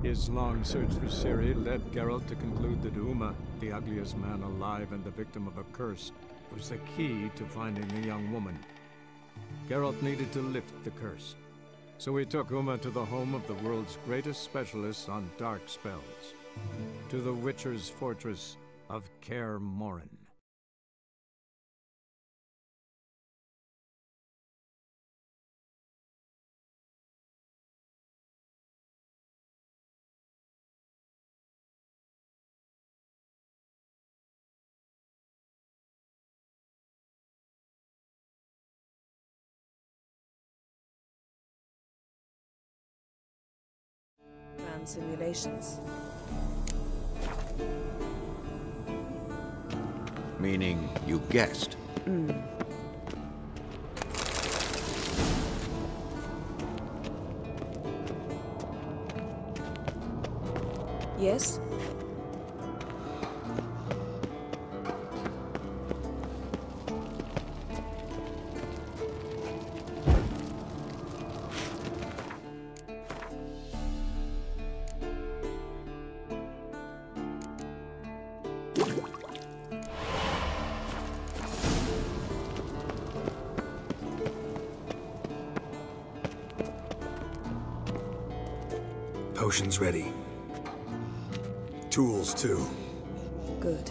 His long search for Ciri led Geralt to conclude that Uma, the ugliest man alive and the victim of a curse, was the key to finding the young woman. Geralt needed to lift the curse, so he took Uma to the home of the world's greatest specialist on dark spells, to the Witcher's fortress of Kaer Morhen. Simulations. Meaning you guessed? Yes? Potions ready. Tools, too. Good.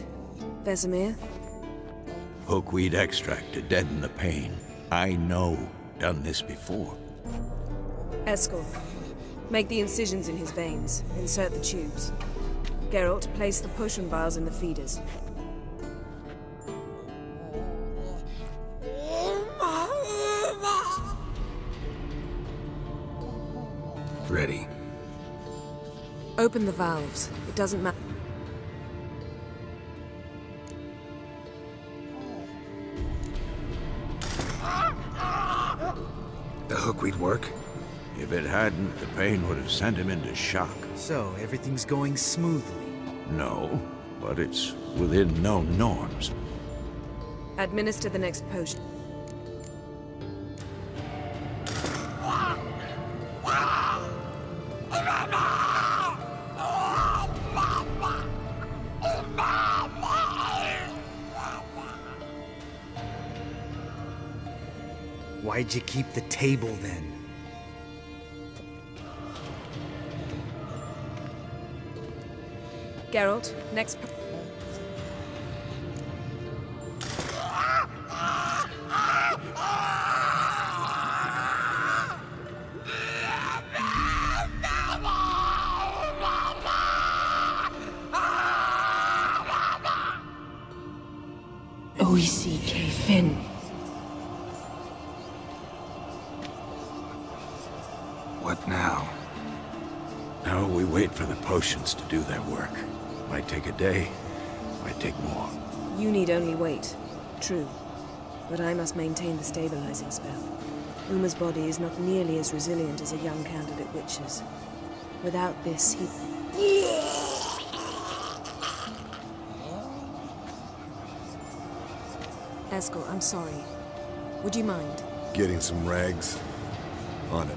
Vesemir? Hookweed extract to deaden the pain. I know. Done this before. Eskel. Make the incisions in his veins. Insert the tubes. Geralt, place the potion vials in the feeders. Ready. Open the valves. It doesn't matter. The hookweed work? If it hadn't, the pain would have sent him into shock. So, everything's going smoothly? No, but it's within known norms. Administer the next potion. Why'd you keep the table then? Geralt, next. O-E-C-K Finn. What now? Now we wait for the potions to do their work. Might take a day, might take more. You need only wait. True. But I must maintain the stabilizing spell. Uma's body is not nearly as resilient as a young candidate witch's. Without this, he... Eskel, I'm sorry. Would you mind? Getting some rags. On it.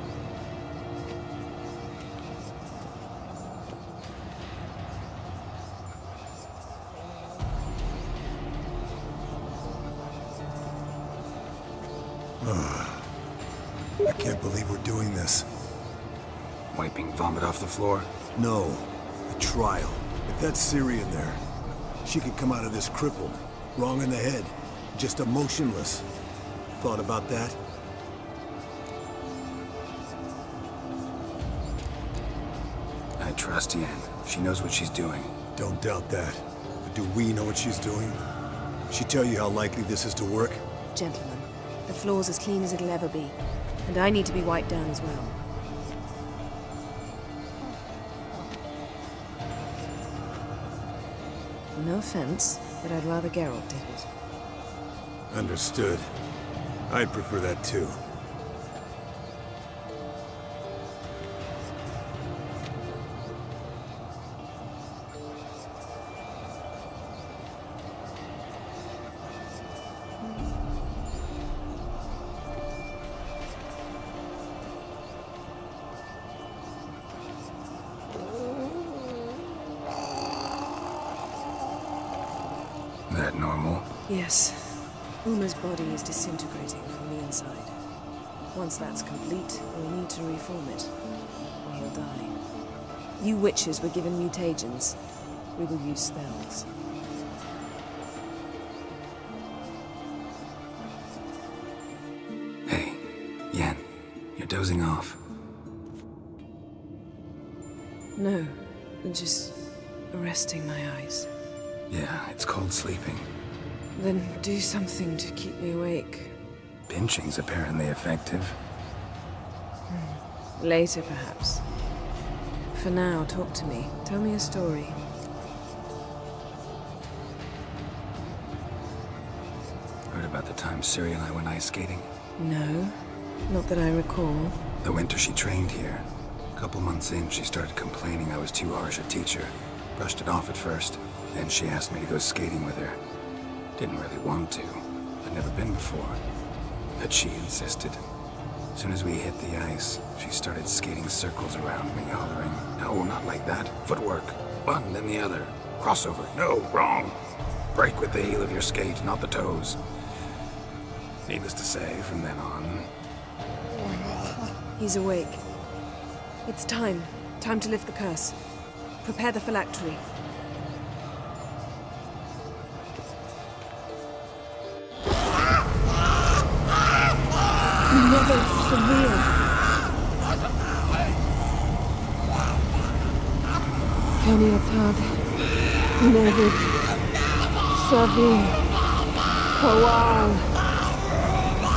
I can't believe we're doing this. Wiping vomit off the floor? No. The trial. If that's Ciri in there, she could come out of this crippled, wrong in the head, just emotionless. Thought about that? I trust Yen. She knows what she's doing. Don't doubt that. But do we know what she's doing? She tell you how likely this is to work? Gentlemen, the floor's as clean as it'll ever be. And I need to be wiped down as well. No offense, but I'd rather Geralt did it. Understood. I'd prefer that too. That normal? Yes. Uma's body is disintegrating from the inside. Once that's complete, we'll need to reform it, or he'll die. You witches were given mutagens. We will use spells. Hey, Yen, you're dozing off. No, just resting my eyes. Yeah, it's called sleeping. Then do something to keep me awake. Pinching's apparently effective. Later, perhaps. For now, talk to me. Tell me a story. Heard about the time Ciri and I went ice skating? No, not that I recall. The winter she trained here. A couple months in, she started complaining I was too harsh a teacher. Brushed it off at first. Then she asked me to go skating with her. Didn't really want to. I'd never been before. But she insisted. As soon as we hit the ice, she started skating circles around me, hollering, "No, not like that. Footwork. One, then the other. Crossover. No, wrong. Break with the heel of your skate, not the toes." Needless to say, from then on... He's awake. It's time. Time to lift the curse. Prepare the phylactery. Never severe. Caniatad. Never severe. Kowal.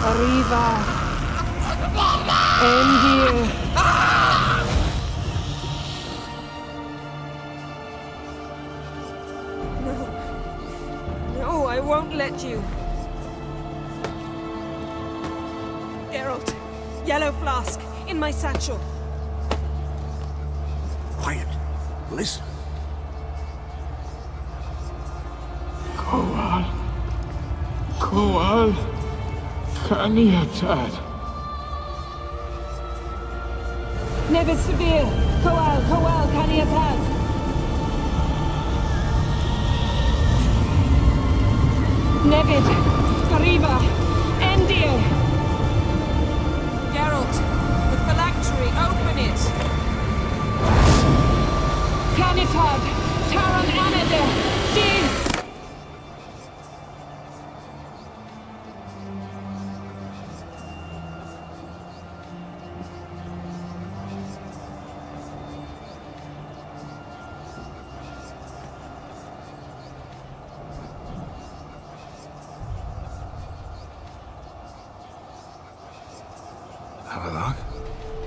Arriva. Endir. No. No, I won't let you. Geralt, yellow flask, in my satchel. Quiet. Listen. Kowal. Kaniatad. Nevid Severe. Kowal, Kaniatad. Nevid. Arriva. Endir. Geralt, the phylactery, open it. Canitad, Taran Anade, Dis. Havelock?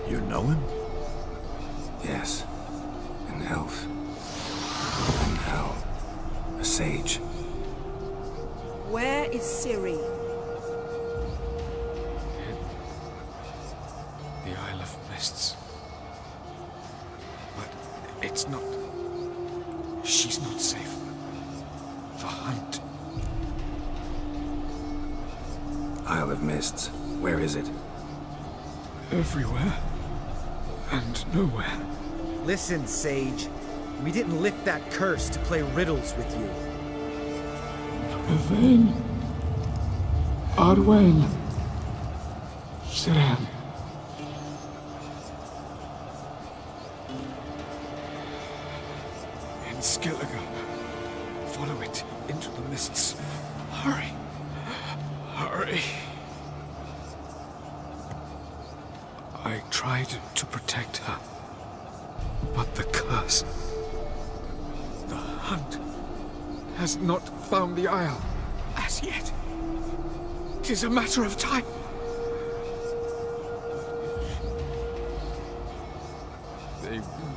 You know him? Yes. An elf. In hell. A sage. Where is Ciri? The Isle of Mists. But it's not... She's not safe. The hunt. Isle of Mists. Where is it? Everywhere. And nowhere. Listen, Sage. We didn't lift that curse to play riddles with you. Yvain. Arwen. Siran. In Skellige. Follow it into the mists. Hurry. Hurry. I tried to protect her, but the curse, the hunt, has not found the Isle as yet. 'Tis a matter of time. They will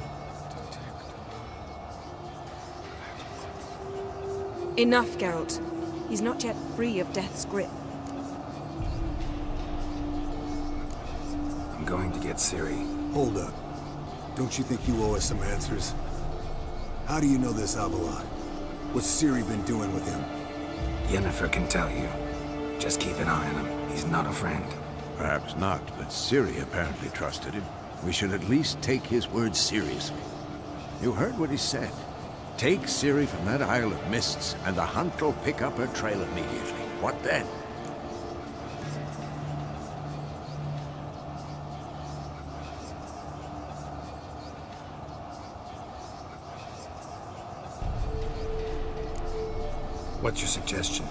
detect her. Enough, Geralt. He's not yet free of death's grip. I'm going to get Ciri. Hold up. Don't you think you owe us some answers? How do you know this Havelock? What's Ciri been doing with him? Yennefer can tell you. Just keep an eye on him. He's not a friend. Perhaps not, but Ciri apparently trusted him. We should at least take his words seriously. You heard what he said. Take Ciri from that Isle of Mists, and the hunt will pick up her trail immediately. What then? What's your suggestion?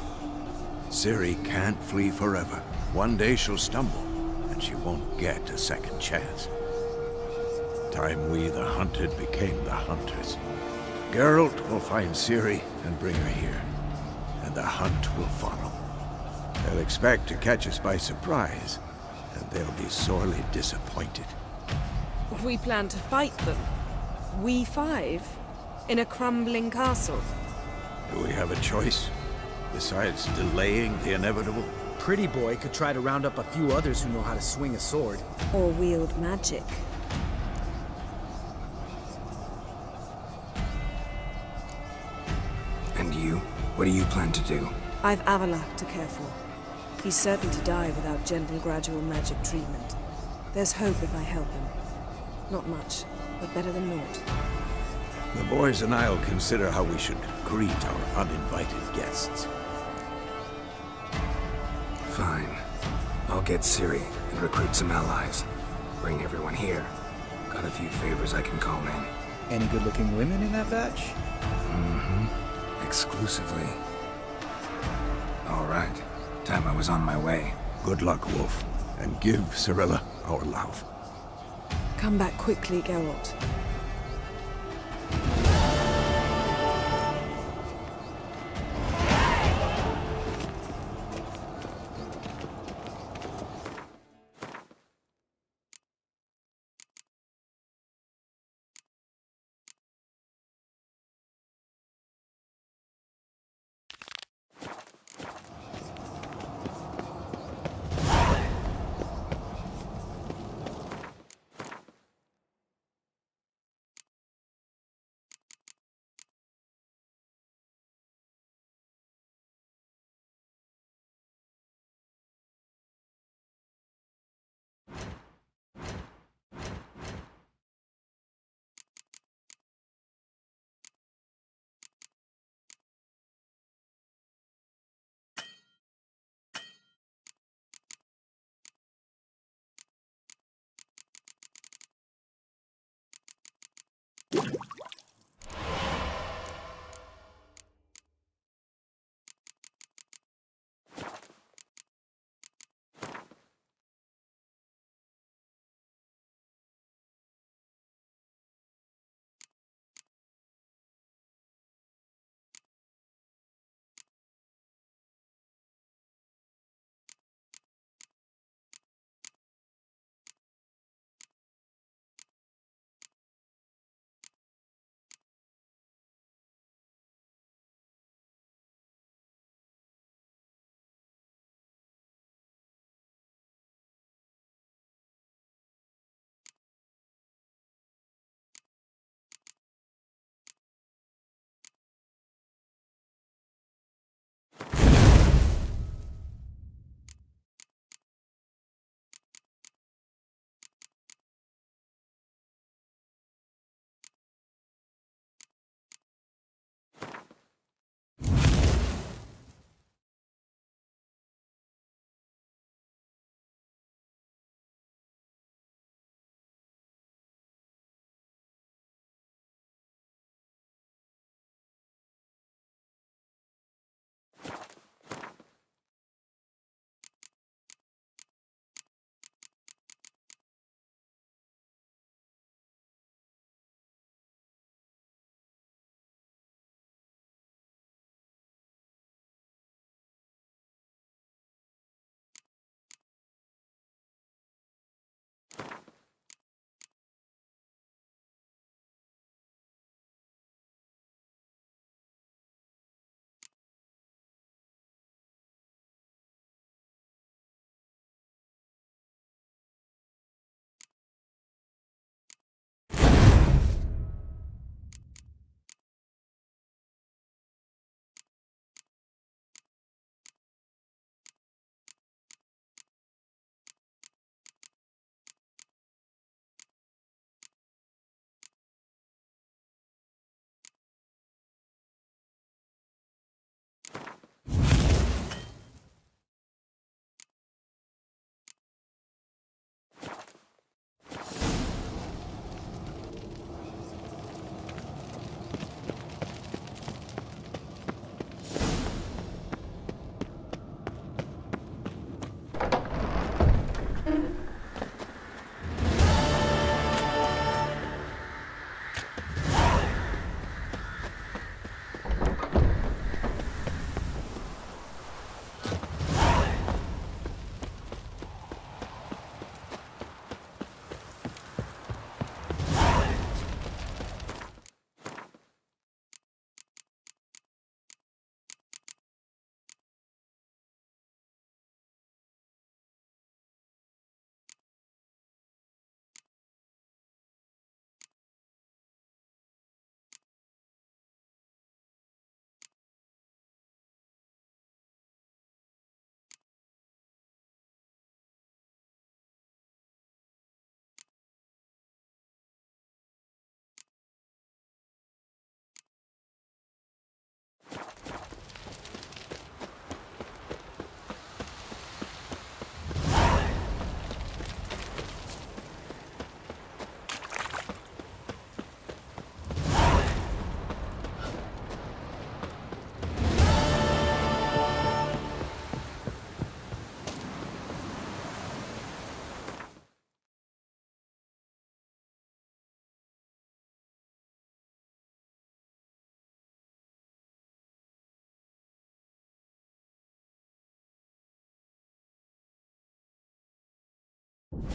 Ciri can't flee forever. One day she'll stumble, and she won't get a second chance. Time we, the hunted, became the hunters. Geralt will find Ciri and bring her here, and the hunt will follow. They'll expect to catch us by surprise, and they'll be sorely disappointed. We plan to fight them. We five? In a crumbling castle? Do we have a choice? Besides delaying the inevitable? Pretty Boy could try to round up a few others who know how to swing a sword. Or wield magic. And you? What do you plan to do? I've Avalak to care for. He's certain to die without gentle, gradual magic treatment. There's hope if I help him. Not much, but better than naught. The boys and I'll consider how we should greet our uninvited guests. Fine. I'll get Ciri and recruit some allies. Bring everyone here. Got a few favors I can call in. Any good-looking women in that batch? Mm-hmm. Exclusively. All right. Time I was on my way. Good luck, Wolf. And give Cirilla our love. Come back quickly, Geralt.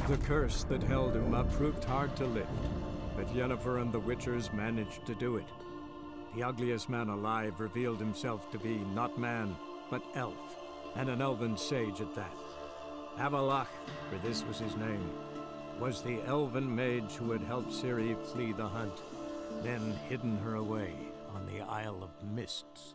The curse that held Uma proved hard to lift, but Yennefer and the Witchers managed to do it. The ugliest man alive revealed himself to be not man, but elf, and an elven sage at that. Avalach, for this was his name, was the elven mage who had helped Ciri flee the hunt, then hidden her away on the Isle of Mists.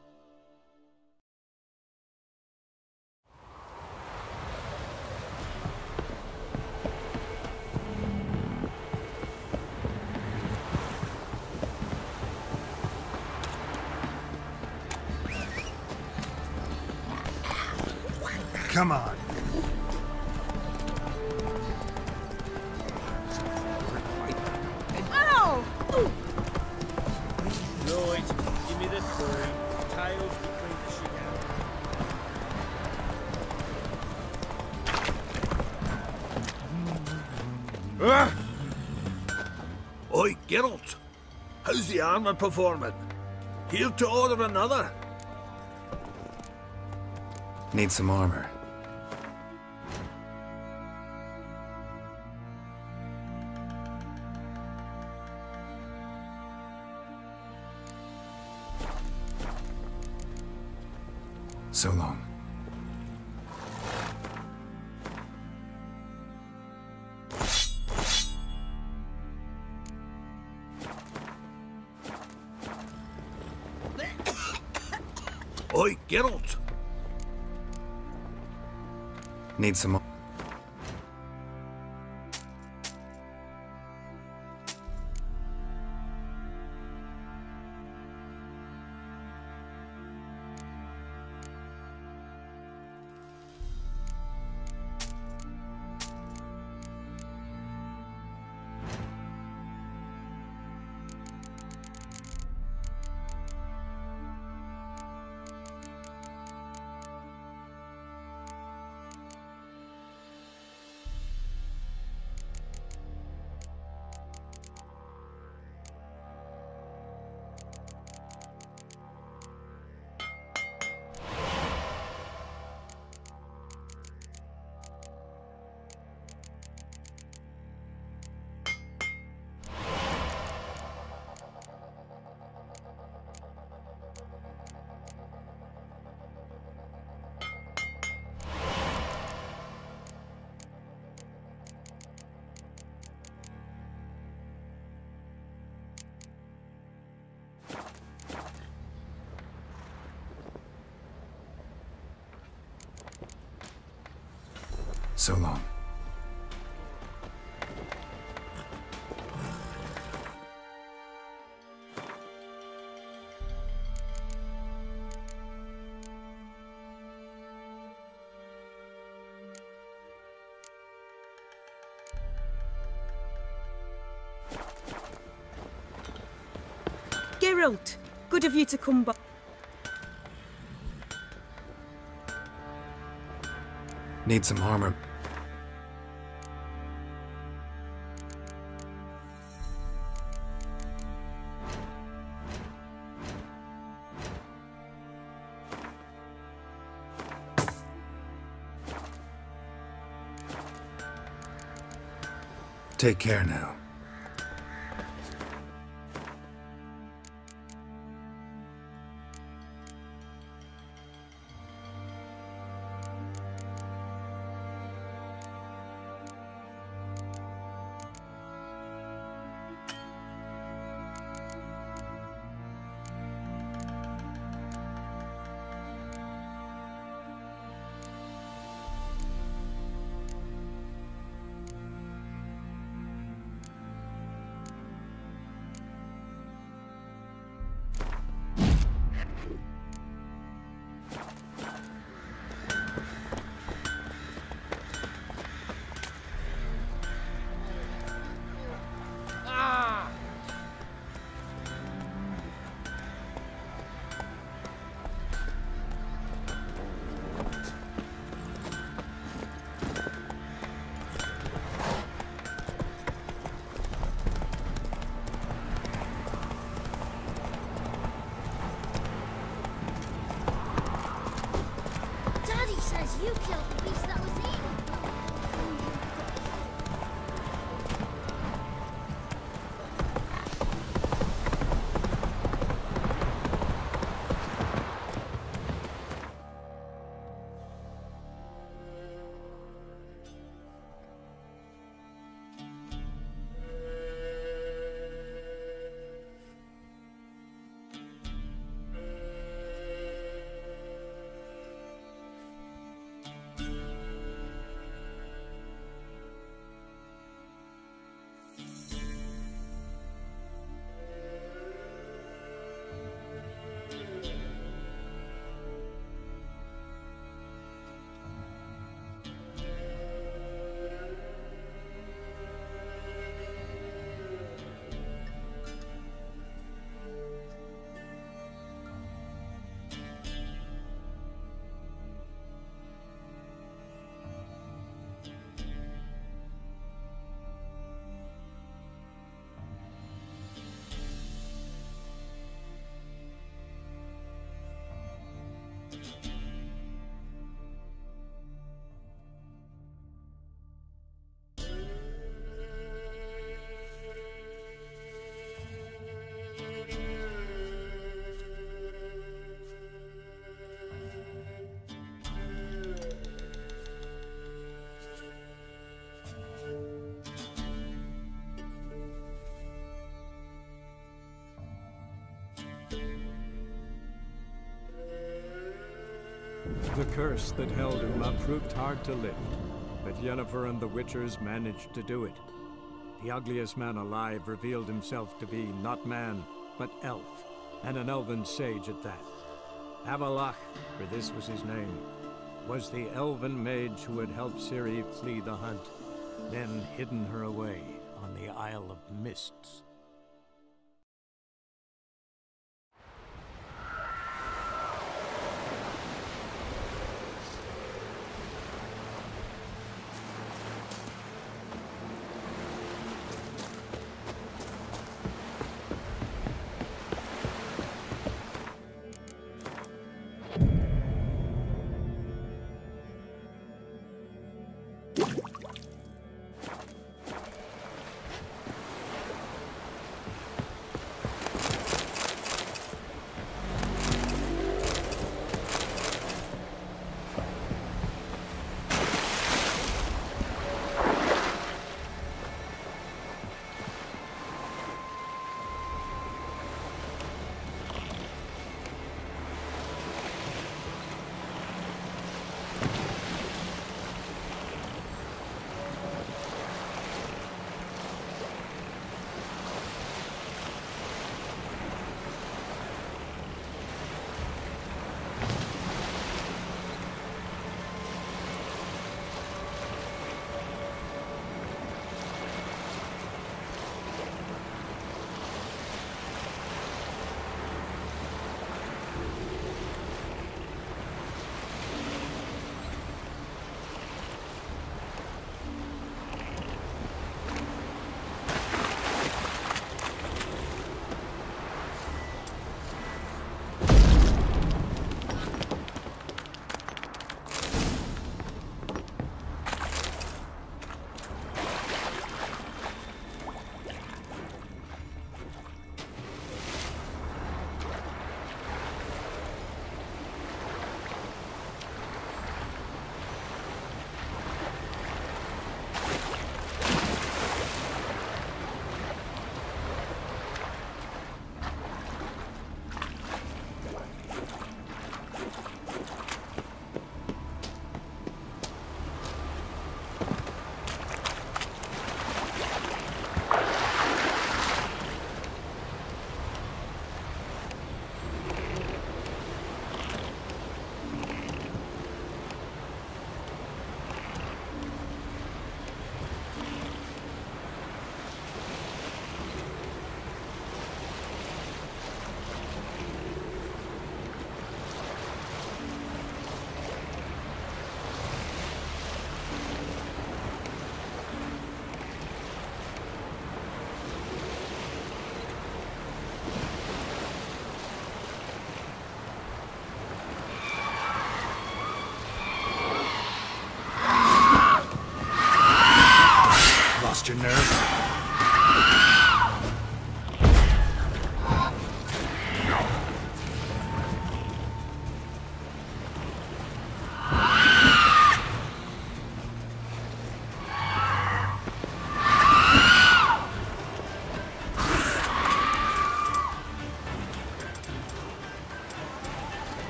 Come on. Ow! Lloyd, give me the story. Tails between the shit out. Oi, Geralt. How's the armor performing? Here to order another? Need some armor. So long. Oi, Geralt. Need some more. So long. Geralt, good of you to come back. Need some armor. Take care now. You killed the beast that was eaten. The curse that held Uma proved hard to lift, but Yennefer and the Witchers managed to do it. The ugliest man alive revealed himself to be not man, but elf, and an elven sage at that. Avalach, for this was his name, was the elven mage who had helped Ciri flee the hunt, then hidden her away on the Isle of Mists.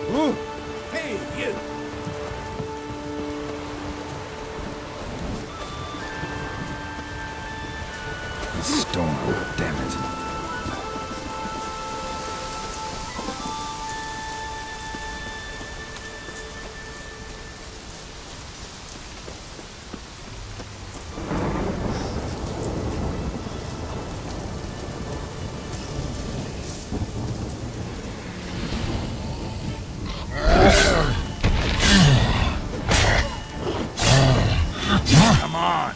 Hey, you! Storm, damn it. Come on!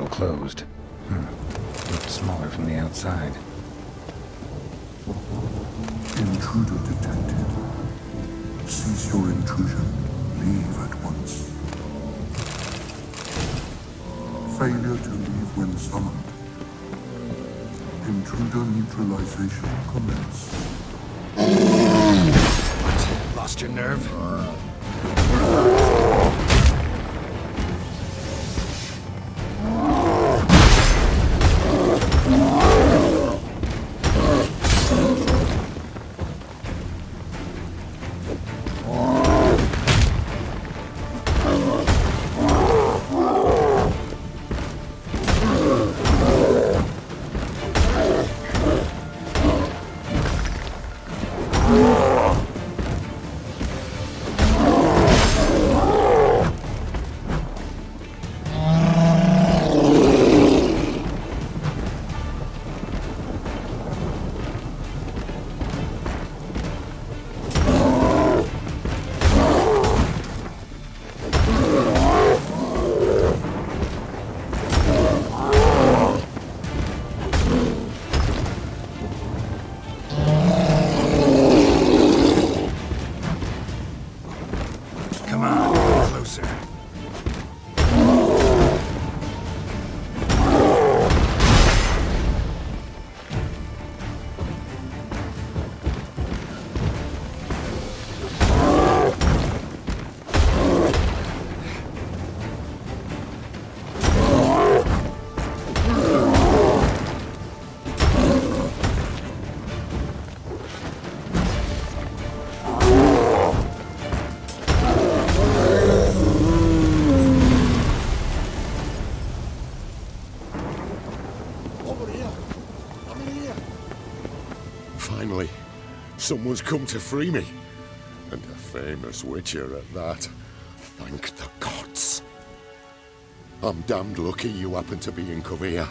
Closed. Looked smaller from the outside. Intruder detected. Cease your intrusion. Leave at once. Failure to leave when summoned. Intruder neutralization commence. What? Lost your nerve? Finally, someone's come to free me. And a famous witcher at that. Thank the gods. I'm damned lucky you happen to be in Cravez.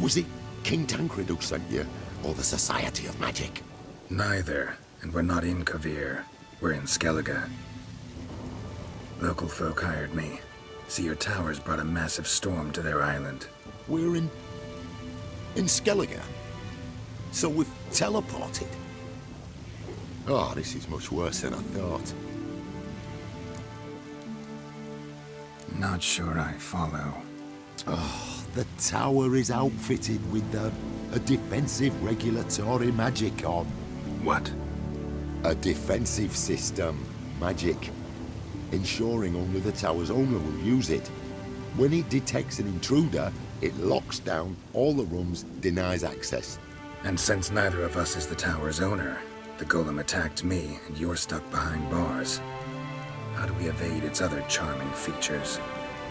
Was it King Tancred who sent you, or the Society of Magic? Neither, and we're not in Cravez. We're in Skellige. Local folk hired me. See, your towers brought a massive storm to their island. We're in Skellige? So we've teleported? Oh, this is much worse than I thought. Not sure I follow. Oh, the tower is outfitted with a defensive regulatory magic on. What? A defensive system magic, ensuring only the tower's owner will use it. When it detects an intruder, it locks down all the rooms, denies access. And since neither of us is the tower's owner, the golem attacked me, and you're stuck behind bars. How do we evade its other charming features?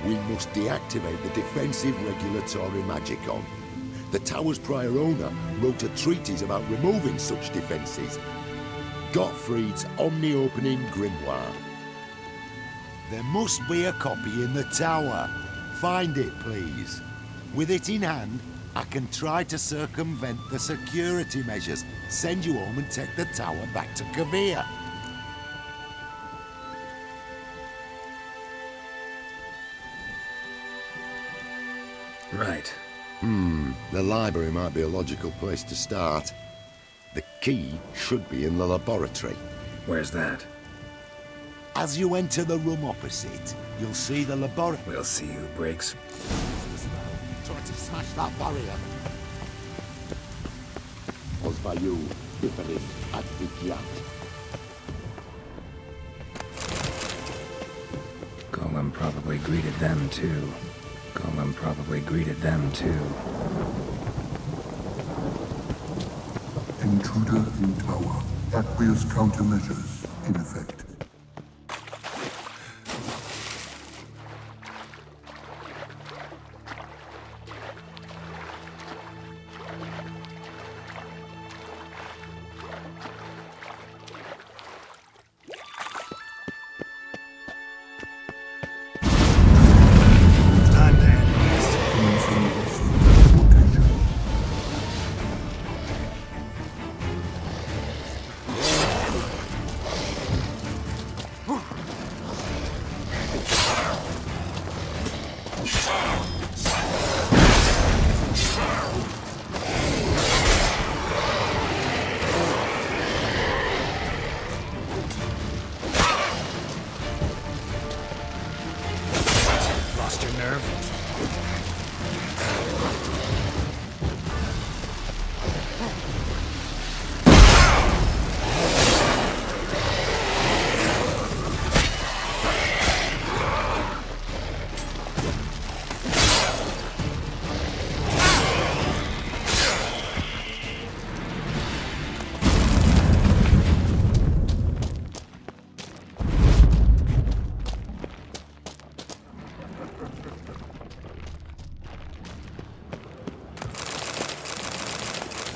We must deactivate the defensive regulatory magicon. The tower's prior owner wrote a treatise about removing such defences. Gottfried's omni-opening grimoire. There must be a copy in the tower. Find it, please. With it in hand, I can try to circumvent the security measures, send you home and take the tower back to Cravez. Right. The library might be a logical place to start. The key should be in the laboratory. Where's that? As you enter the room opposite, you'll see the laboratory. We'll see who breaks. Try to smash that barrier. Pozwaju wypalić adwikiat. Golem probably greeted them too. Golem probably greeted them too. Intruder in tower. Aqueous countermeasures in effect.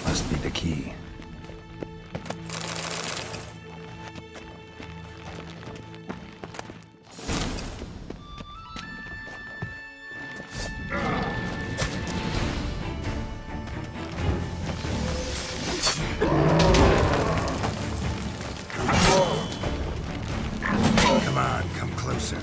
Must be the key. Come on, come closer.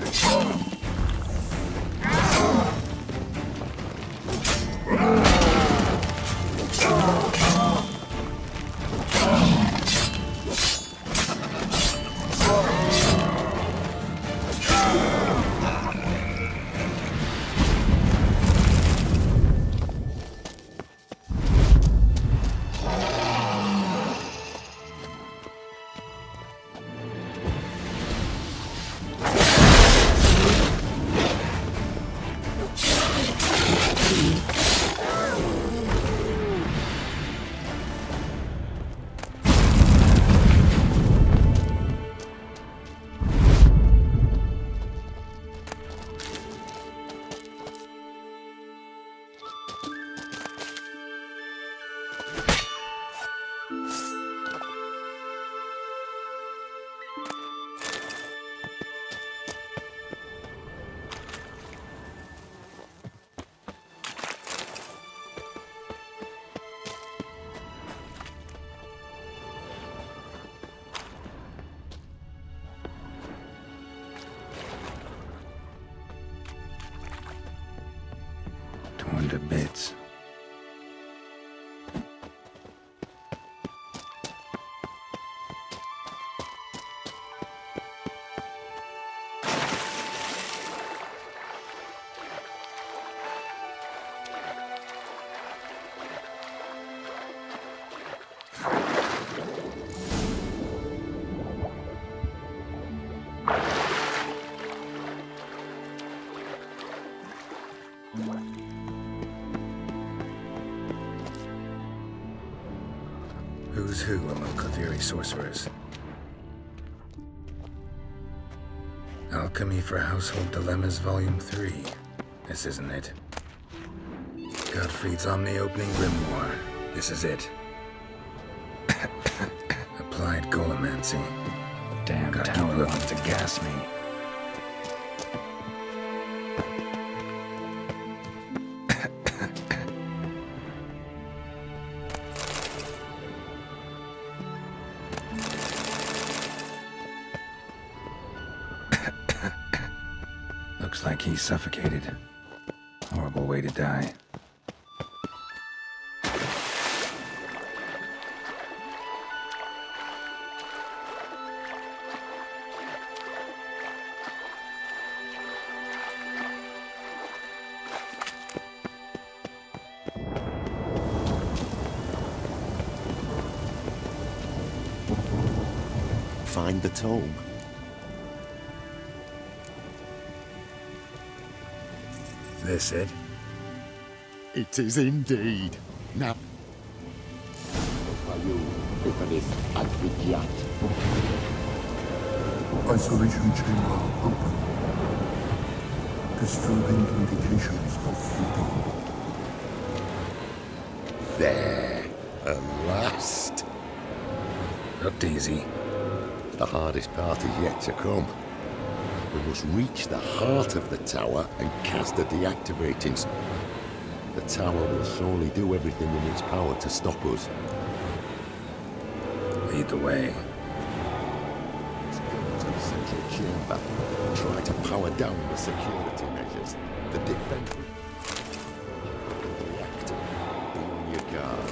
Torn to bits. Who's who among Claveri sorcerers? Alchemy for Household Dilemmas, Volume 3. This isn't it. Gottfried's Omni-Opening Grimoire. This is it. Applied Golomancy. Damn tower wants to gas me. Looks like he's suffocated. Horrible way to die. Find the tome. This it? It is indeed. Now, Isolation chamber open. Disturbing indications of freedom. There, at last. Looked easy. The hardest part is yet to come. We must reach the heart of the tower and cast a deactivating spell. The tower will surely do everything in its power to stop us. Lead the way. Let's go to the central chamber. Try to power down the security measures. The defense... Reactor. Be on your guard.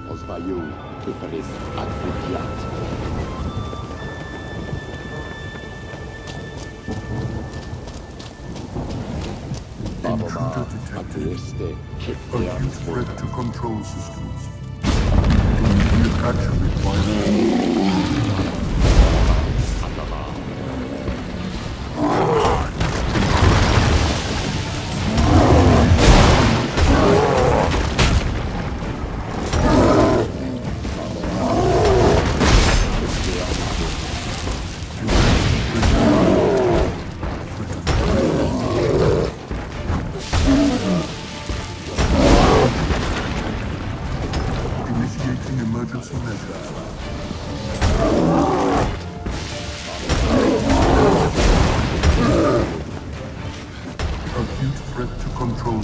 Ozvaju, Hyperis Advigiat. Intruder detected. Acute threat to control systems. Immediate action required. Emergency measures. Acute threat to control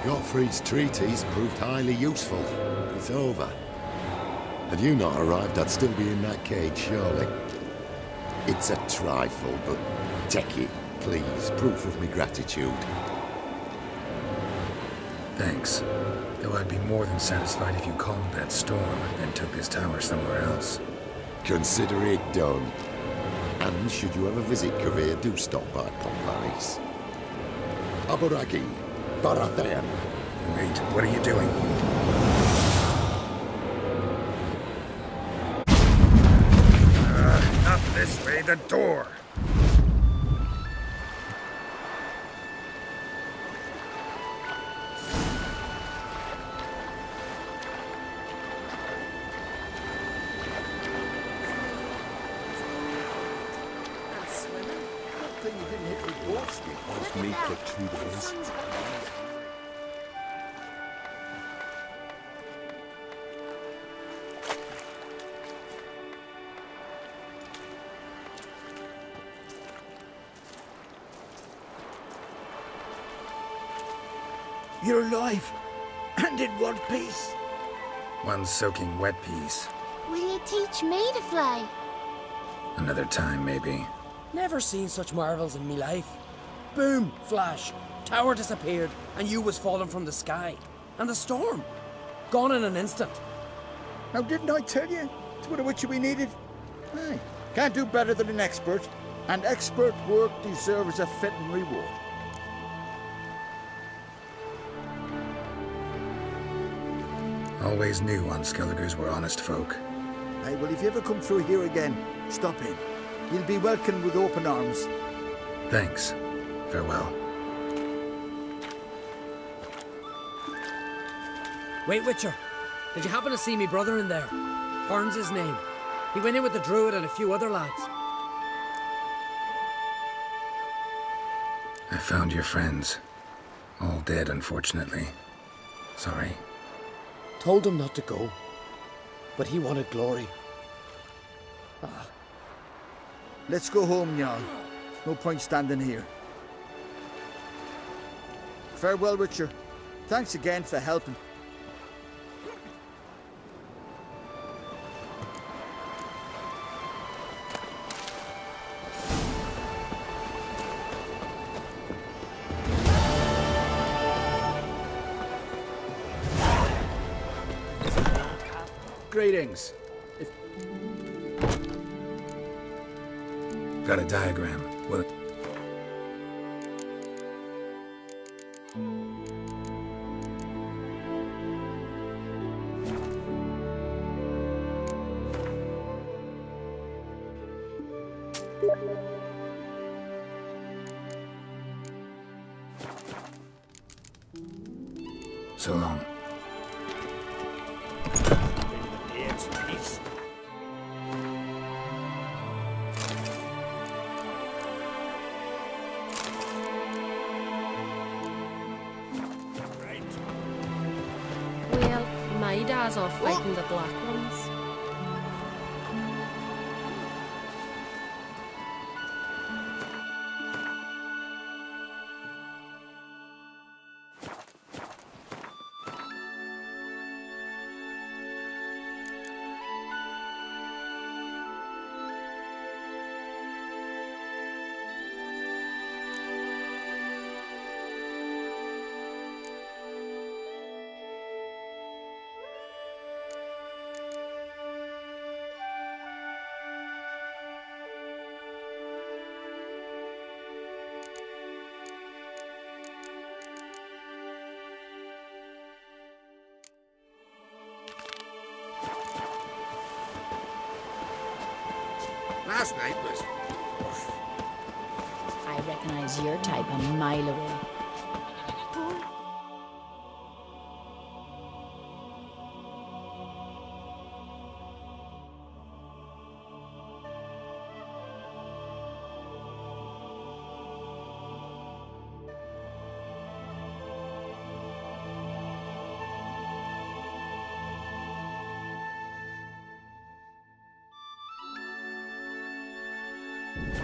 Gottfried's treatise proved highly useful. It's over. Had you not arrived, I'd still be in that cage, surely. It's a trifle, but take it, please. Proof of me gratitude. Thanks. Though I'd be more than satisfied if you calmed that storm and took this tower somewhere else. Consider it done. And should you ever visit Cravez, do stop by Pomparis. Aboragi. Barathan. Wait, what are you doing? Up this way, the door! Off me for 2 days. You're alive, and in one piece. One soaking wet piece. Will you teach me to fly? Another time, maybe. Never seen such marvels in me life. Boom, flash, tower disappeared, and you was falling from the sky. And the storm, gone in an instant. Now, didn't I tell you? It's what a witcher we needed. Aye. Can't do better than an expert, and expert work deserves a fitting reward. Always knew Unskelligers were honest folk. Aye, well, if you ever come through here again, stop in. You'll be welcomed with open arms. Thanks. Farewell. Wait, Witcher. Did you happen to see me brother in there? Horn's his name. He went in with the druid and a few other lads. I found your friends. All dead, unfortunately. Sorry. Told him not to go. But he wanted glory. Ah. Let's go home, Jarl. No point standing here. Farewell, Witcher. Thanks again for helping. Greetings. Got a diagram. Will it... So long. My dad's off fighting the black ones. Last night was... I recognize your type a mile away.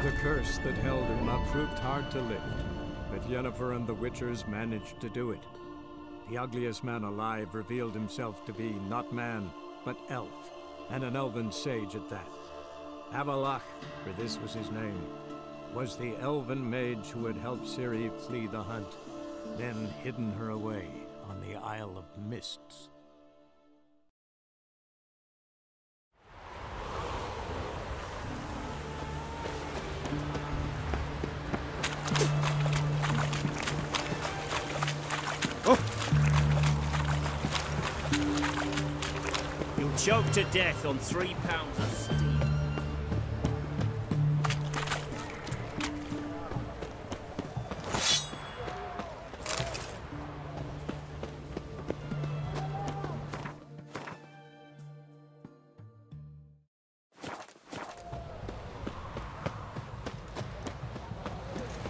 The curse that held Uma proved hard to lift, but Yennefer and the Witchers managed to do it. The ugliest man alive revealed himself to be not man, but elf, and an elven sage at that. Avalach, for this was his name, was the elven mage who had helped Ciri flee the hunt, then hidden her away on the Isle of Mists. You'll choke to death on 3 pounds of steel.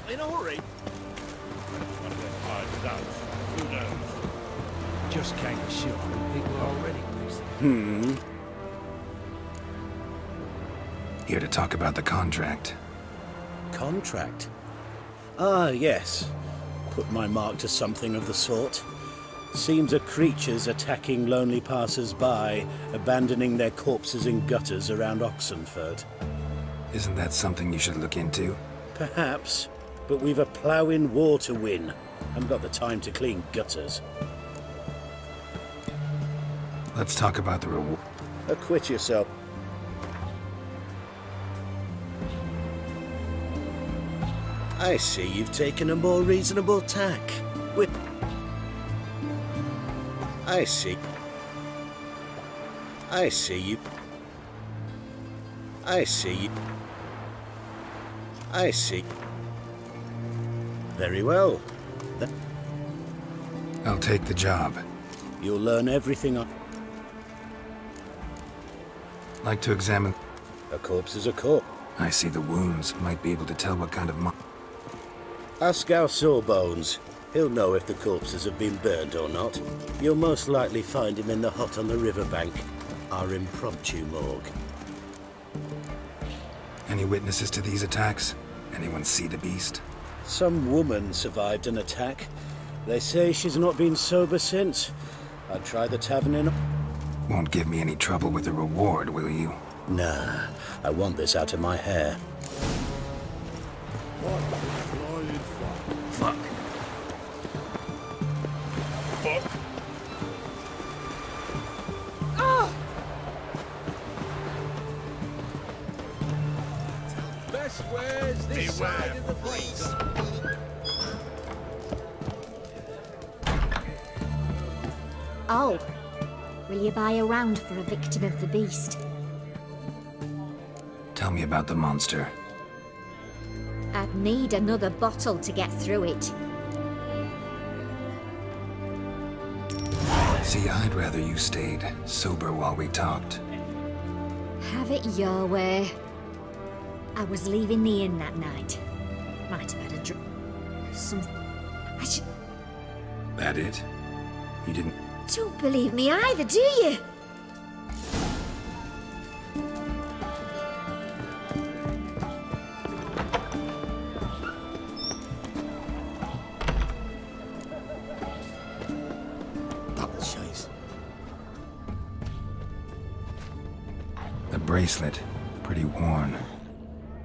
In a hurry. Who knows? Just kind of sure people are already. Here to talk about the contract. Contract? Ah, yes. Put my mark to something of the sort. Seems a creature's attacking lonely passers-by, abandoning their corpses in gutters around Oxenford. Isn't that something you should look into? Perhaps, but we've a ploughing war to win. Haven't got the time to clean gutters. Let's talk about the reward. Acquit yourself. I see you've taken a more reasonable tack. I see you. Very well. I'll take the job. You'll learn everything Like to examine... A corpse is a corpse. I see the wounds. Might be able to tell what kind of Ask our Sawbones. He'll know if the corpses have been burned or not. You'll most likely find him in the hut on the riverbank. Our impromptu morgue. Any witnesses to these attacks? Anyone see the beast? Some woman survived an attack. They say she's not been sober since. I'd try the tavern in... Won't give me any trouble with the reward, will you? Nah, I want this out of my hair. Fuck. Best wares this side of the place. Oh, will you buy a round for a victim of the beast? Tell me about the monster. I'd need another bottle to get through it. See, I'd rather you stayed sober while we talked. Have it your way. I was leaving the inn that night. Might have had a drink. I should... That it? You didn't... Don't believe me either, do you? The bracelet, pretty worn.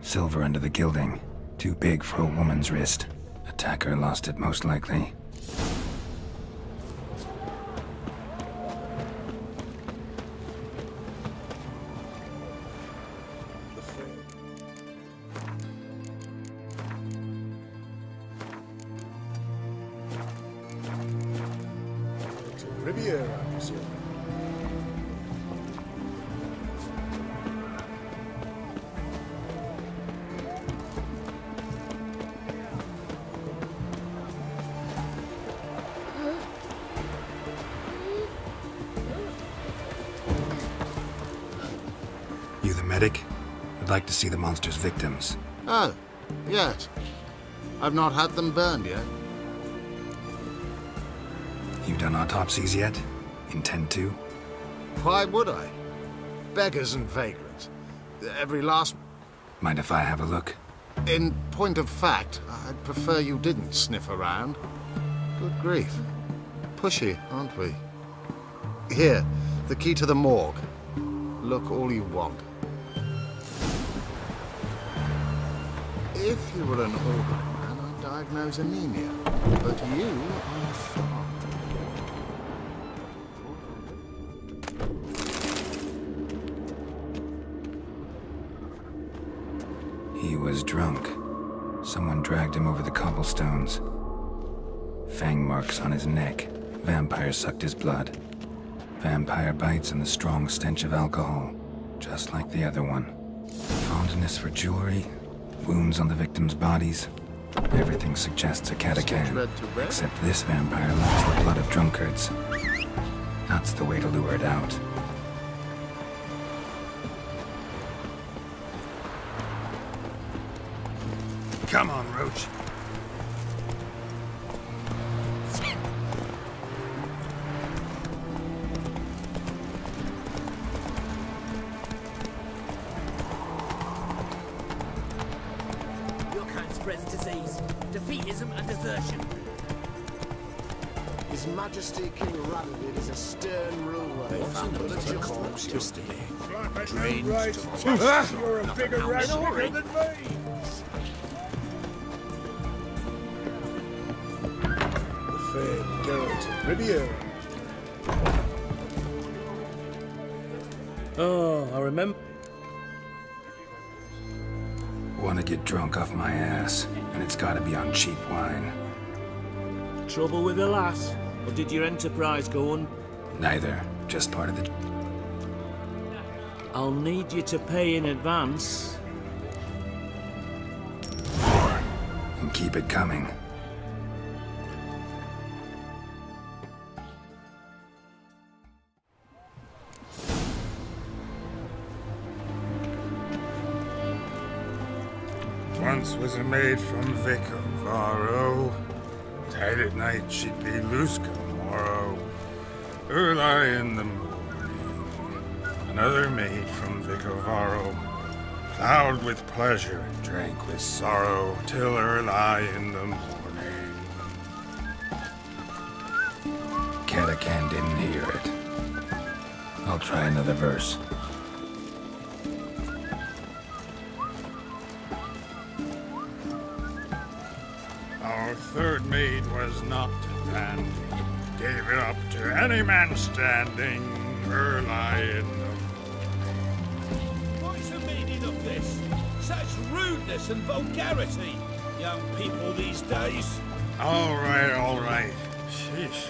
Silver under the gilding. Too big for a woman's wrist. Attacker lost it most likely. Riviera, monsieur. You the medic? I'd like to see the monster's victims. Oh, yes. I've not had them burned yet. You done autopsies yet? Intend to? Why would I? Beggars and vagrants. Every last... Mind if I have a look? In point of fact, I'd prefer you didn't sniff around. Good grief. Pushy, aren't we? Here, the key to the morgue. Look all you want. If you were an ordinary man, I'd diagnose anemia. But you are far. He was drunk. Someone dragged him over the cobblestones. Fang marks on his neck. Vampire sucked his blood. Vampire bites and the strong stench of alcohol. Just like the other one. Fondness for jewelry. Wounds on the victims' bodies. Everything suggests a catachan. Except this vampire loves the blood of drunkards. That's the way to lure it out. Come on, Roach. Your kind spreads disease, defeatism and desertion. His Majesty King Radovid is a stern ruler. They found a little corpse yesterday. Drained Right. to You're a bigger rat than me. The fair Geralt of Rivia. Oh, I remember. Want to get drunk off my ass, and it's got to be on cheap wine. Trouble with the lass? Or did your enterprise go on? Neither. Just part of the... I'll need you to pay in advance. More. And keep it coming. Once was a maid from Vic of Varro. Tight at night she'd be loose come morrow. Early in the morning. Another maid from Vic of Varro. Plowed with pleasure, drank with sorrow, till early in the morning. Catacan didn't hear it. I'll try another verse. Our third maid was not dandy. Gave it up to any man standing early in the What's the meaning of this? Such rudeness and vulgarity, young people these days. All right. Sheesh.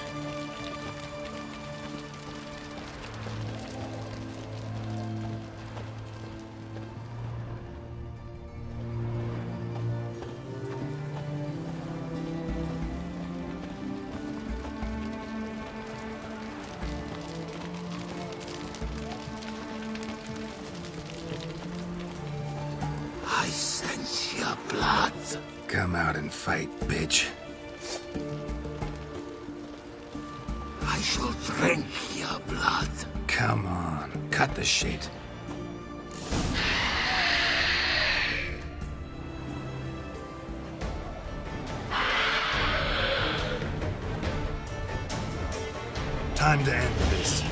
I sense your blood. Come out and fight, bitch. I shall drink your blood. Come on, cut the shit. Time to end this.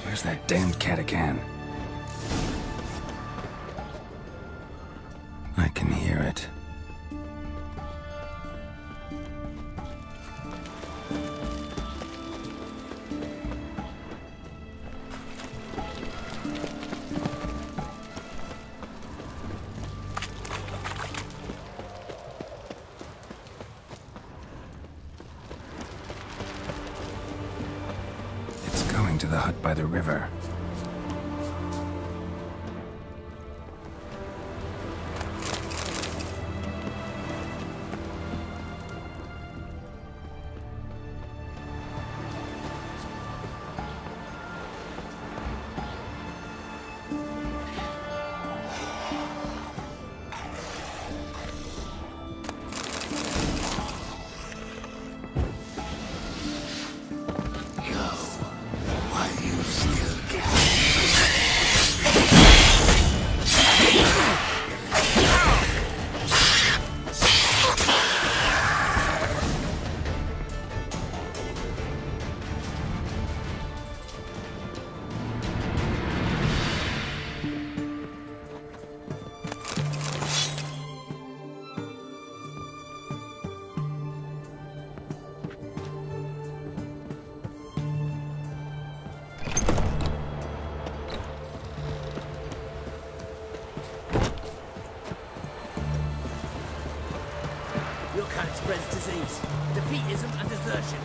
Where's that damned Catacan? I can hear it. It's going to the hut by the river. Your kind spreads disease, defeatism and desertion.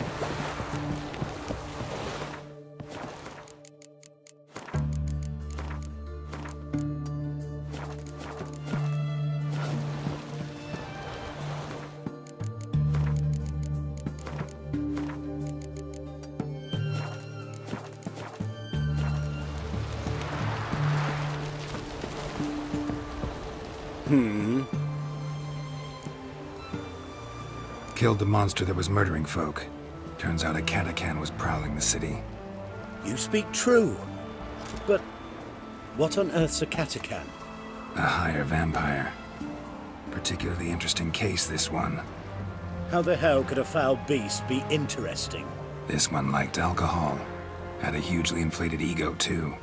Killed the monster that was murdering folk. Turns out a Catacan was prowling the city. You speak true. But what on earth's a Katakan? A higher vampire. Particularly interesting case, this one. How the hell could a foul beast be interesting? This one liked alcohol. Had a hugely inflated ego, too.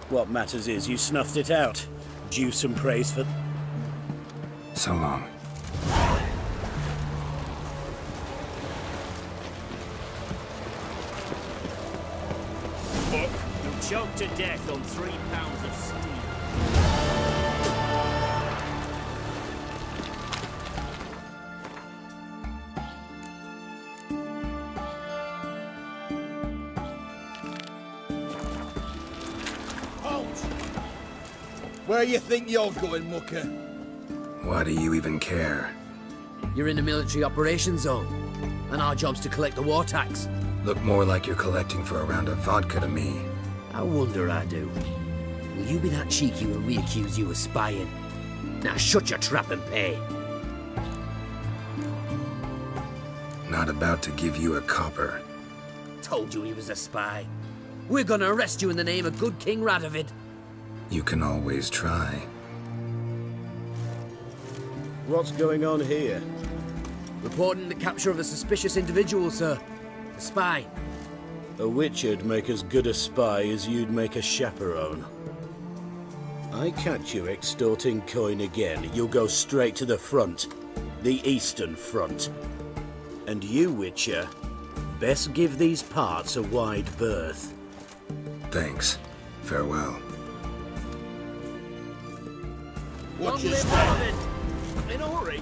What matters is you snuffed it out. Due some praise for... So long. You'll choke to death on 3 pounds of steel. Where you think you're going, mucker? Why do you even care? You're in the military operations zone, and our job's to collect the war tax. Look more like you're collecting for a round of vodka to me. I wonder I do. Will you be that cheeky when we accuse you of spying? Now shut your trap and pay. Not about to give you a copper. Told you he was a spy. We're gonna arrest you in the name of good King Radovid. You can always try. What's going on here? Reporting the capture of a suspicious individual, sir. A spy. A witcher'd make as good a spy as you'd make a chaperone. I catch you extorting coin again, you'll go straight to the front. The Eastern Front. And you, Witcher, best give these parts a wide berth. Thanks. Farewell. Watch your step. In a hurry.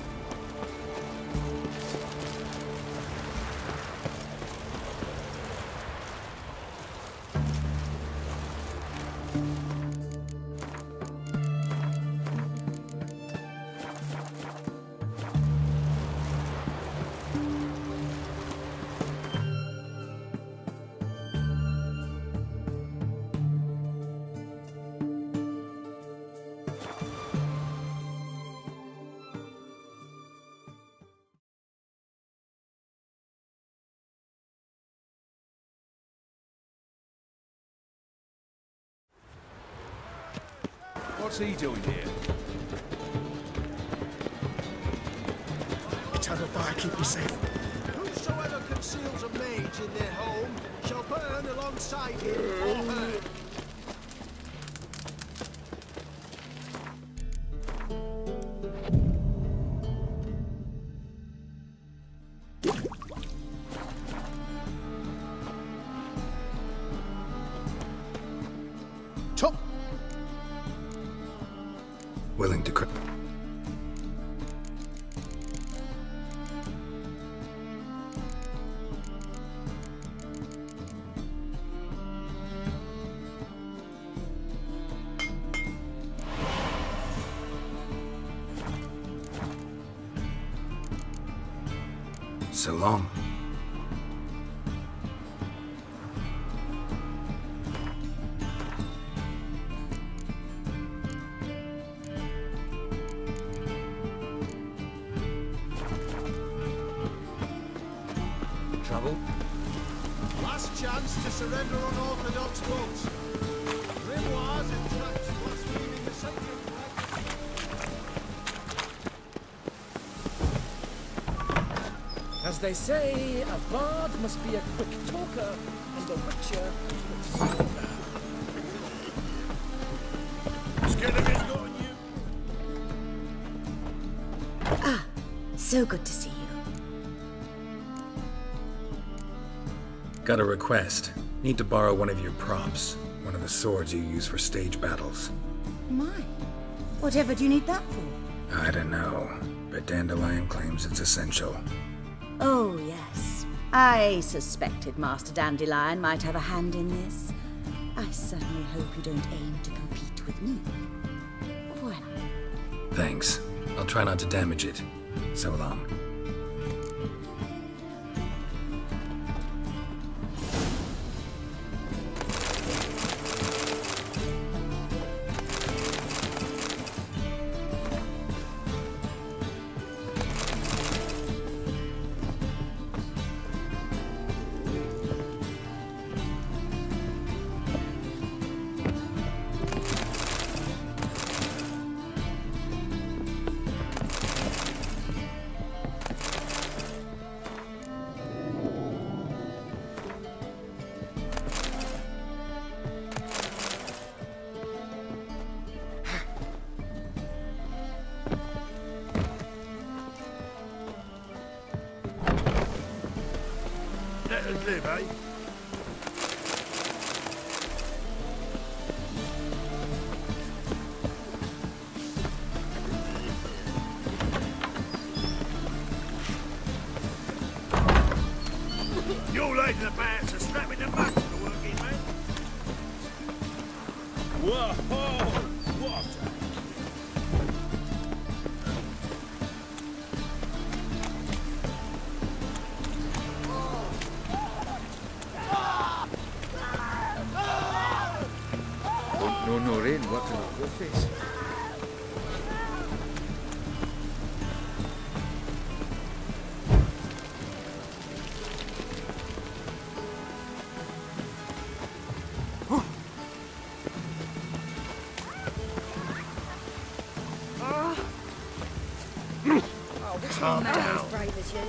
What's he doing here? Eternal fire, keep me safe. Whosoever conceals a mage in their home shall burn alongside him or her. Willing to... So long. Trouble? Last chance to surrender unorthodox votes. Grimoires and tracts blaspheming the sacred flag. As they say, a bard must be a quick talker, and a witcher... Scared of it going you? Ah, so good to see you. Got a request. Need to borrow one of your props. One of the swords you use for stage battles. My. Whatever do you need that for? I don't know, but Dandelion claims it's essential. Oh, yes. I suspected Master Dandelion might have a hand in this. I certainly hope you don't aim to compete with me. Voilà. Thanks. I'll try not to damage it. So long. let us live, eh? You're laid in the back, so strap me the back for the working man. Whoa! What? No rain, what in your face? Calm down. As brave as you.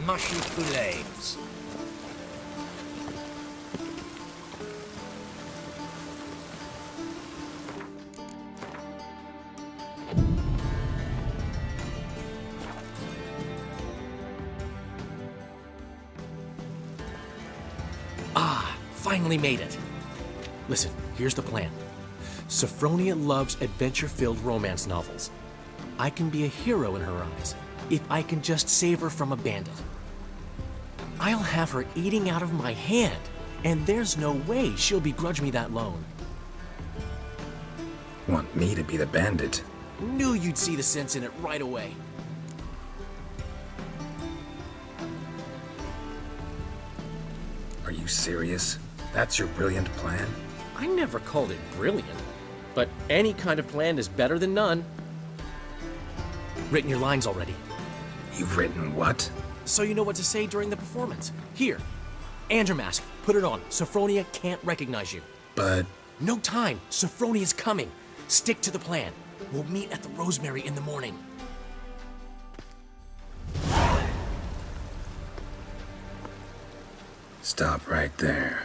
Mushy Kool-Aids. Finally made it. Listen, here's the plan. Sophronia loves adventure-filled romance novels. I can be a hero in her eyes if I can just save her from a bandit. I'll have her eating out of my hand, and there's no way she'll begrudge me that loan. Want me to be the bandit? Knew you'd see the sense in it right away. Are you serious? That's your brilliant plan? I never called it brilliant, but any kind of plan is better than none. Written your lines already. You've written what? So you know what to say during the performance. Here, and your mask. Put it on. Sophronia can't recognize you. But... No time. Sophronia's coming. Stick to the plan. We'll meet at the Rosemary in the morning. Stop right there.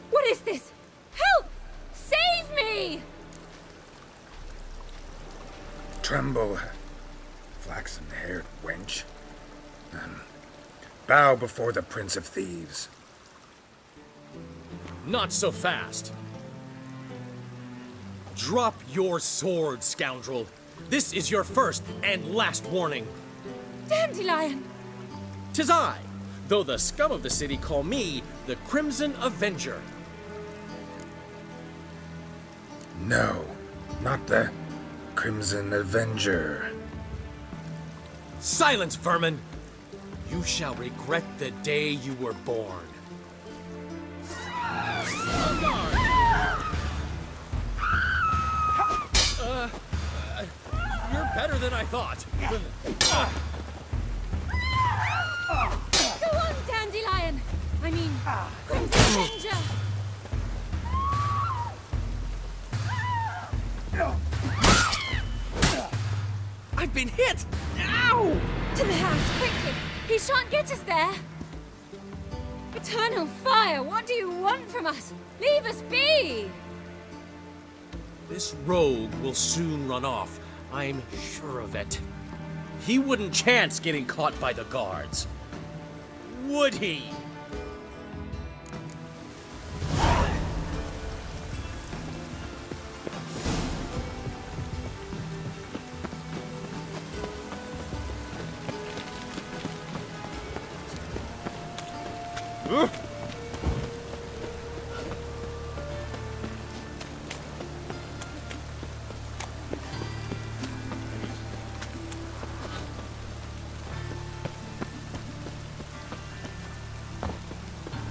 What is this? Help! Save me! Tremble, flaxen-haired wench. Bow before the Prince of Thieves. Not so fast. Drop your sword, scoundrel. This is your first and last warning. Dandelion! 'Tis I, though the scum of the city call me the Crimson Avenger. No, not the Crimson Avenger. Silence, vermin! You shall regret the day you were born. You're better than I thought. Go on, Dandelion! I mean, Crimson Avenger! I've been hit! Ow! To the house, quickly! He shan't get us there! Eternal fire, what do you want from us? Leave us be! This rogue will soon run off. I'm sure of it. He wouldn't chance getting caught by the guards. Would he?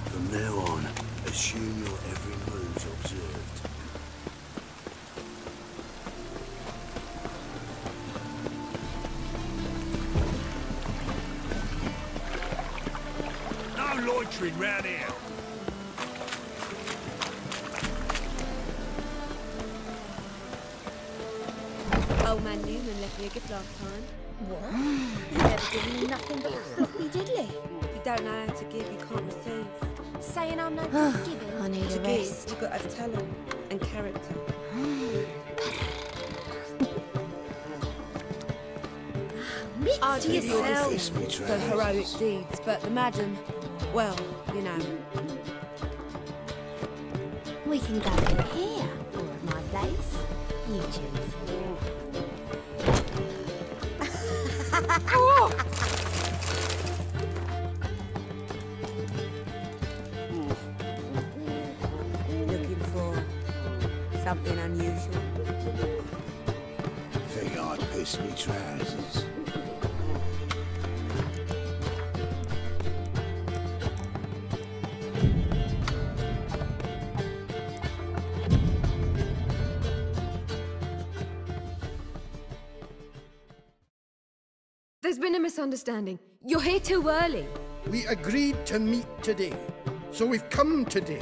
From now on, assume your every move's observed. No loitering round here. Old man Newman left me a gift last time. What? He never given me nothing but fluffy diddly. If you don't know how to give, you can't receive. Saying I'm no good at giving. I need To a give, rest. you've got to have talent and character. I'd to give you yourself. this for heroic deeds, but the madam, well, you know. We can go in here, or at my place. You choose. Looking for something unusual? Think I'd piss me trousers. There's been a misunderstanding. You're here too early. We agreed to meet today, so we've come today.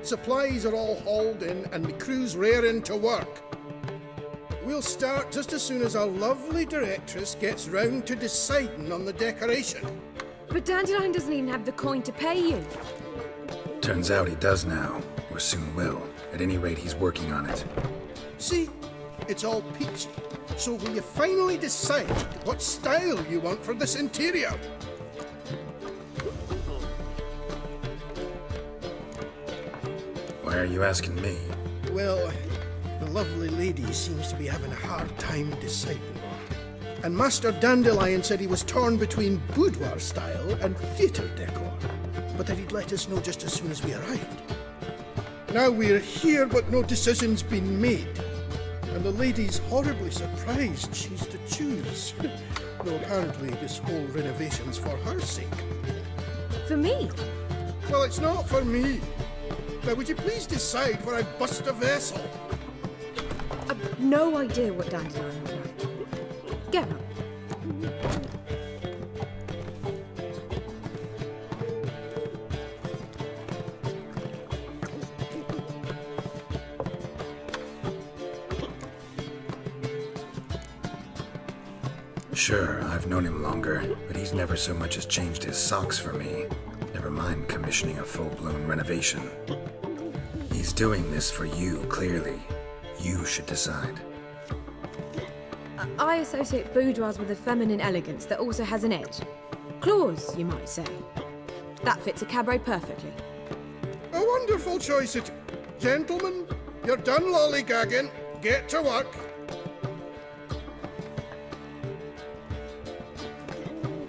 Supplies are all hauled in and the crew's raring to work. We'll start just as soon as our lovely directress gets round to deciding on the decoration. But Dandelion doesn't even have the coin to pay you. Turns out he does now, or soon will. At any rate, he's working on it. See? It's all peachy. So will you finally decide what style you want for this interior? Why are you asking me? Well, the lovely lady seems to be having a hard time deciding. And Master Dandelion said he was torn between boudoir style and theatre decor, but that he'd let us know just as soon as we arrived. Now we're here, but no decision's been made. And the lady's horribly surprised she's to choose. Though apparently this whole renovation's for her sake. For me? Well, it's not for me. Now, would you please decide where I bust a vessel? I've no idea what Dandelion was like. Get up. Sure, I've known him longer, but he's never so much as changed his socks for me. Never mind commissioning a full-blown renovation. He's doing this for you, clearly. You should decide. I associate boudoirs with a feminine elegance that also has an edge. Claws, you might say. That fits a cabaret perfectly. A wonderful choice it... Gentlemen, you're done lollygagging. Get to work.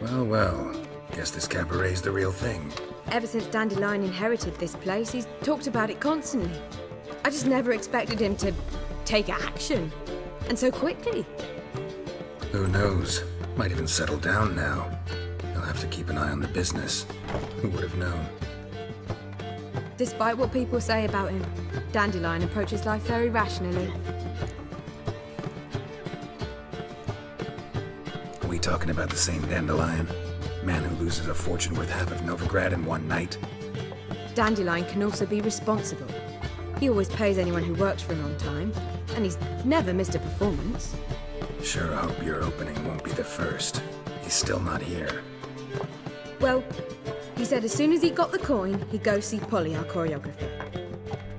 Well, well. Guess this cabaret's the real thing. Ever since Dandelion inherited this place, he's talked about it constantly. I just never expected him to take action. And so quickly. Who knows? Might even settle down now. He'll have to keep an eye on the business. Who would have known? Despite what people say about him, Dandelion approaches life very rationally. Are we talking about the same Dandelion? Man who loses a fortune worth half of Novigrad in one night? Dandelion can also be responsible. He always pays anyone who works for him on time, and he's never missed a performance. Sure hope your opening won't be the first. He's still not here. Well, he said as soon as he got the coin, he'd go see Polly, our choreographer.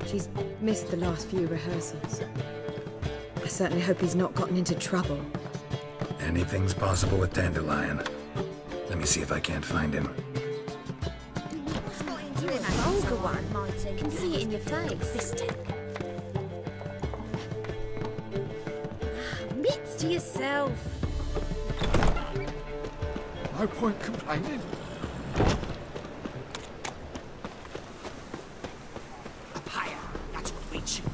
She's missed the last few rehearsals. I certainly hope he's not gotten into trouble. Anything's possible with Dandelion. Let me see if I can't find him. You're a vulgar one. Can see it in your face. This stick. Mitts to yourself. No point complaining. Up higher. That's what we should.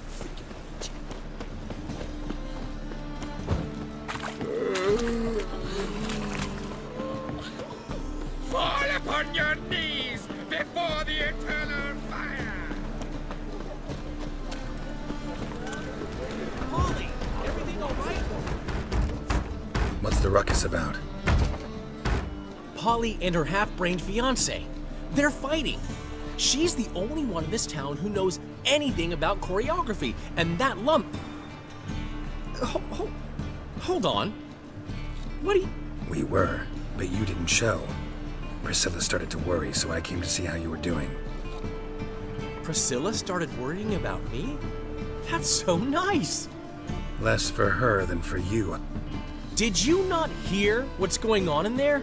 Fall upon your knees before the eternal fire! Polly, everything all right? What's the ruckus about? Polly and her half-brained fiancé. They're fighting. She's the only one in this town who knows anything about choreography, and that lump... Hold on. What are you... We were, but you didn't show. Priscilla started to worry, so I came to see how you were doing. Priscilla started worrying about me? That's so nice! Less for her than for you. Did you not hear what's going on in there?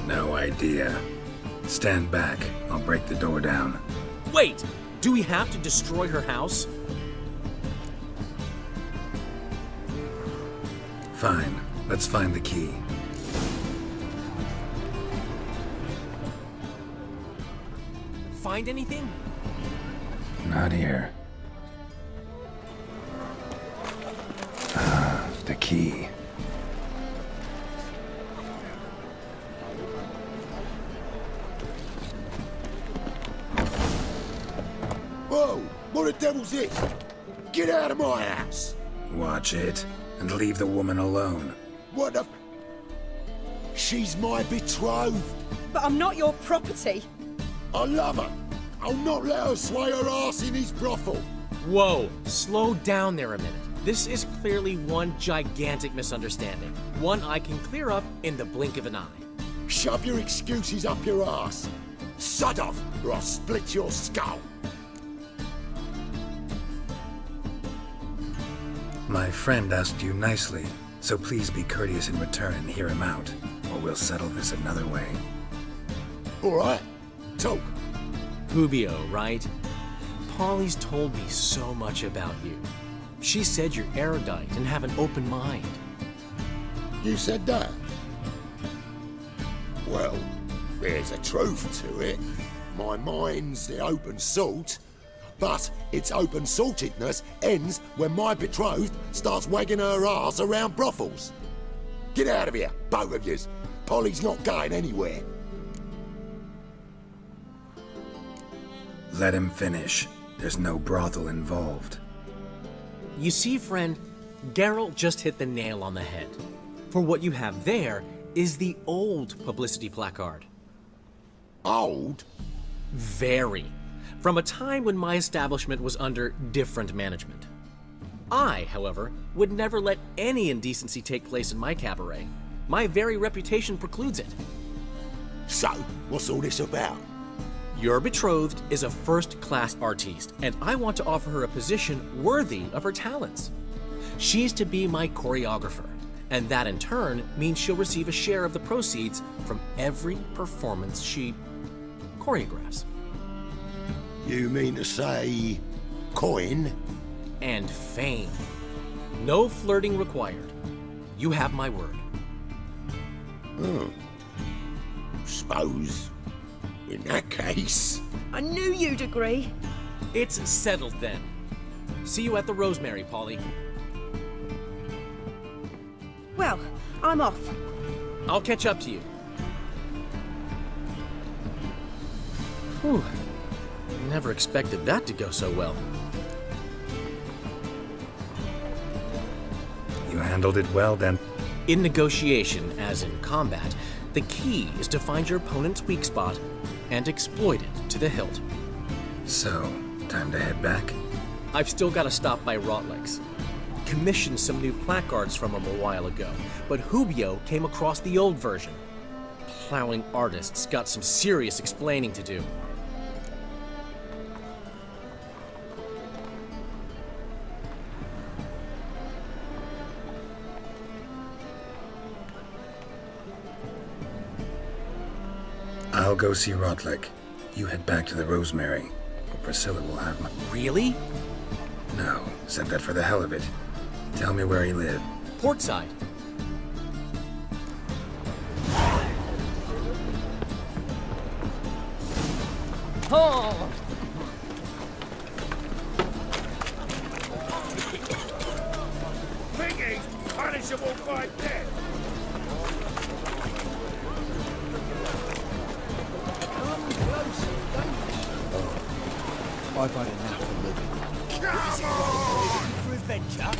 No idea. Stand back. I'll break the door down. Wait! Do we have to destroy her house? Fine. Let's find the key. Find anything? Not here. The key. Whoa! What the devil's this? Get out of my house! Watch it, and leave the woman alone. What the... She's my betrothed. But I'm not your property. I love her. I'll not let her sway her ass in his brothel. Whoa, slow down there a minute. This is clearly one gigantic misunderstanding. One I can clear up in the blink of an eye. Shove your excuses up your ass. Sod off, or I'll split your skull. My friend asked you nicely, so please be courteous in return and hear him out, or we'll settle this another way. All right, talk. Hubio, right? Polly's told me so much about you. She said you're erudite and have an open mind. You said that? Well, there's a truth to it. My mind's the open salt, but its open saltedness ends when my betrothed starts wagging her arse around brothels. Get out of here, both of yous. Polly's not going anywhere. Let him finish. There's no brothel involved. You see, friend, Geralt just hit the nail on the head. For what you have there is the old publicity placard. Old? Very. From a time when my establishment was under different management. I, however, would never let any indecency take place in my cabaret. My very reputation precludes it. So, what's all this about? Your betrothed is a first-class artiste, and I want to offer her a position worthy of her talents. She's to be my choreographer, and that in turn means she'll receive a share of the proceeds from every performance she choreographs. You mean to say... coin? And fame. No flirting required. You have my word. Suppose... in that case... I knew you'd agree. It's settled then. See you at the Rosemary, Polly. Well, I'm off. I'll catch up to you. Whew. Never expected that to go so well. You handled it well, then. In negotiation, as in combat, the key is to find your opponent's weak spot and exploit it to the hilt. So, time to head back? I've still got to stop by Rotlick's. Commissioned some new placards from him a while ago, but Hubio came across the old version. Plowing artists got some serious explaining to do. I'll go see Rotlick. You head back to the Rosemary, or Priscilla will have my... Really? No, said that for the hell of it. Tell me where he lived. Portside. Oh! Think he's punishable by death. I've had enough of living. Is it right for adventure?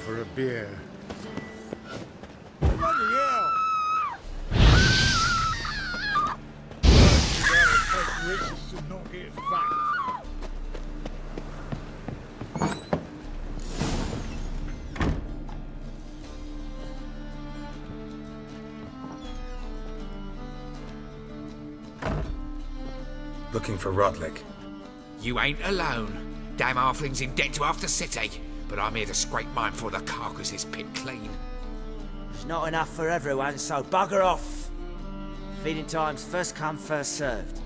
for a beer. Bloody hell! Take risks to not get fucked. Looking for Rodlick. You ain't alone. Damn halfling's in debt to half the city, but I'm here to scrape mine before the carcass is picked clean. There's not enough for everyone, so bugger off. Feeding time's first come, first served.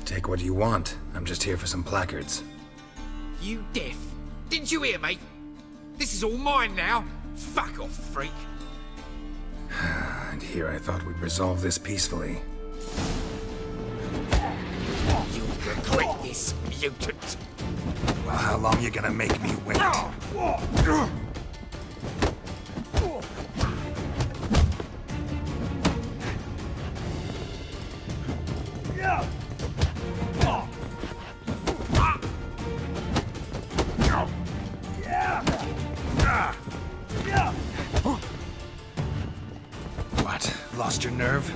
Take what you want. I'm just here for some placards. You deaf? Didn't you hear me? This is all mine now. Fuck off, freak. And here I thought we'd resolve this peacefully. You'll regret this, mutant. Well, how long you gonna make me wait? What? Lost your nerve?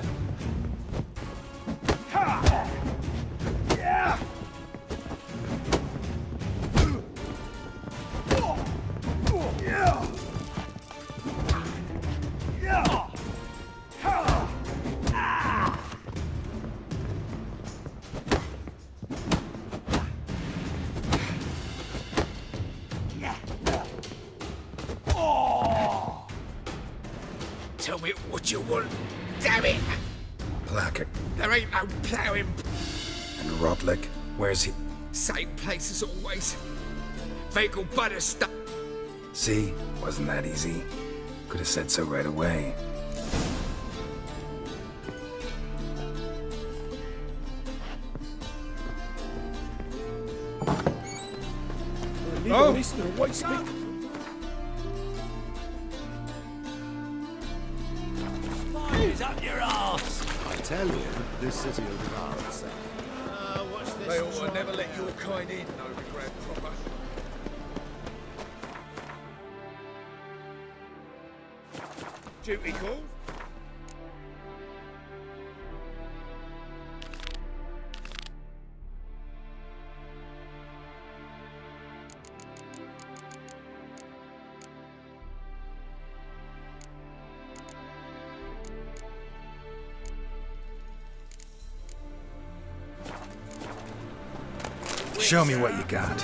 Tell me what you want. Damn it! Placard. There ain't no ploughing. And Rodlick? Where's he? Same place as always. Vehicle butter stuff. See? Wasn't that easy? Could have said so right away. Oh! Spiders up your arse! I tell you, this city will devour itself. Watch this. They ought to never let your kind in, though, the Grand Proper. Duty calls? Show me what you got.